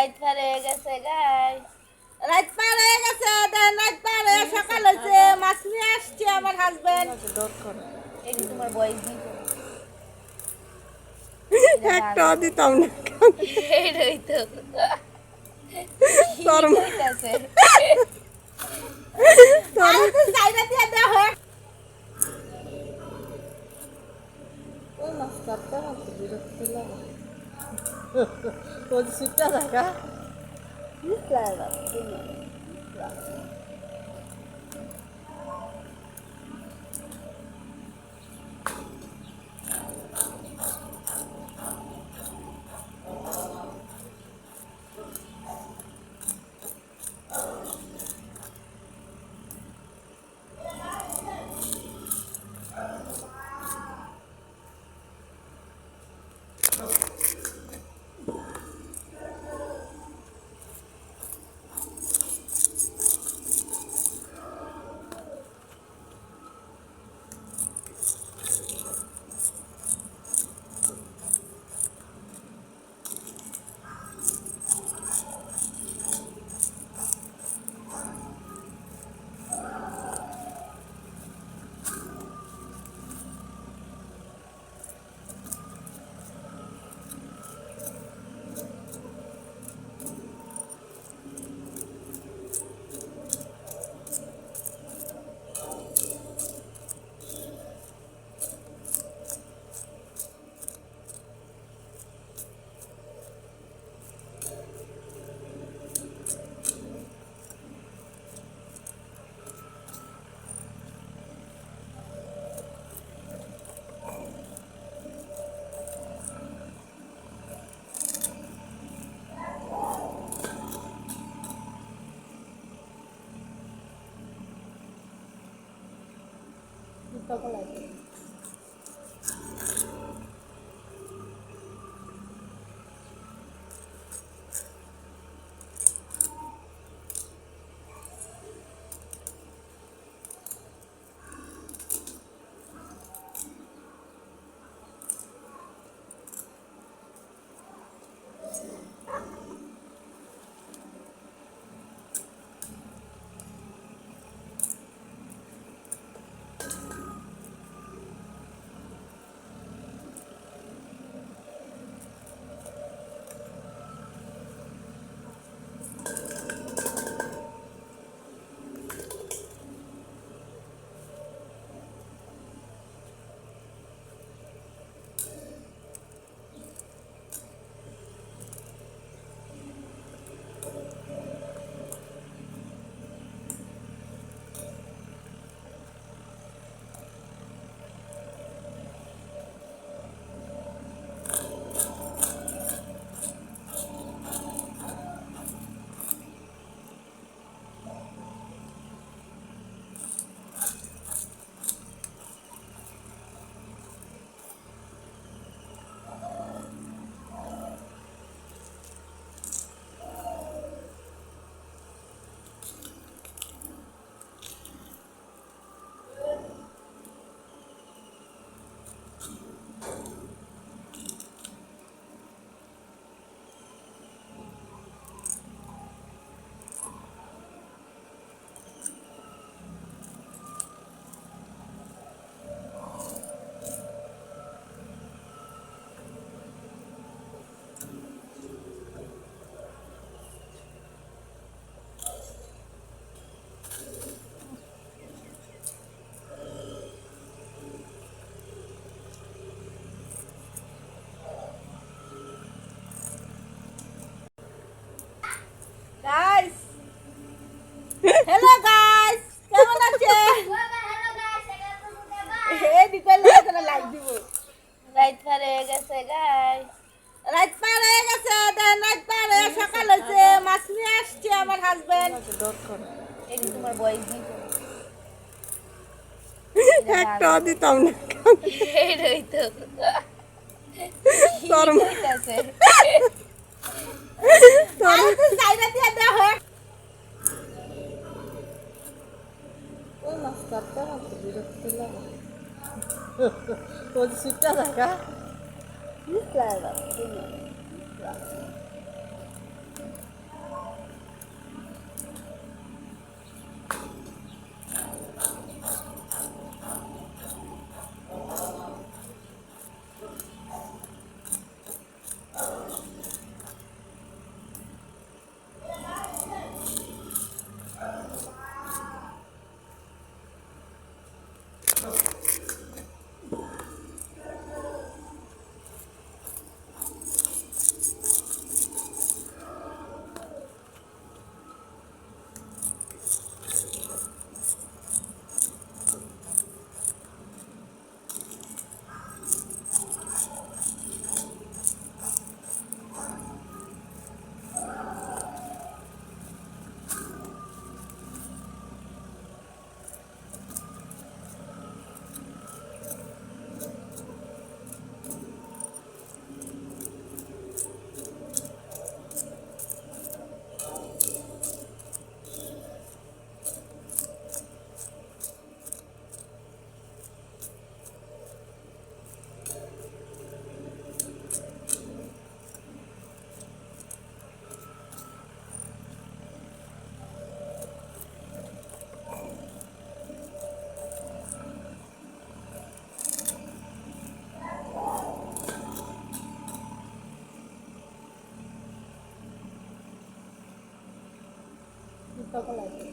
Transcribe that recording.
রাত পার হয়ে গেছে গাইস, রাত পার হয়ে গেছে, রাত পার হয়ে সকাল হয়েছে। মাছ নিয়ে আসছে আমার হাজবেন্ড। এই যে তোমার বয়স দিত একটা দিতাম না এইটাই তো তোর হইতাছে। তোর চাইনা দিয়ে দেওয়া ওই মাছ কাটতে আমার তো বিরক্তি লাগে ওই সুটটা দেখা গাইস। হ্যালো গাইস, কেমন আছেন? এই দিতে লাগে লাইক দিব। রাত পার হয়ে গেছে গাইস, রাত পার হয়ে গেছে, রাত পার হয়ে সকাল হয়েছে। মাছ নিয়ে আসছে আমার হাজবেন্ড। এই যে তোমার বয়স দিত একটা দিতাম না এইটাই তো তোর হইতাছে। তোর চাইনা দিয়ে দেওয়া ওই মাছ কাটতে আমার তো বিরক্তি লাগে ওই সুটটা দেখা সকাল আইতে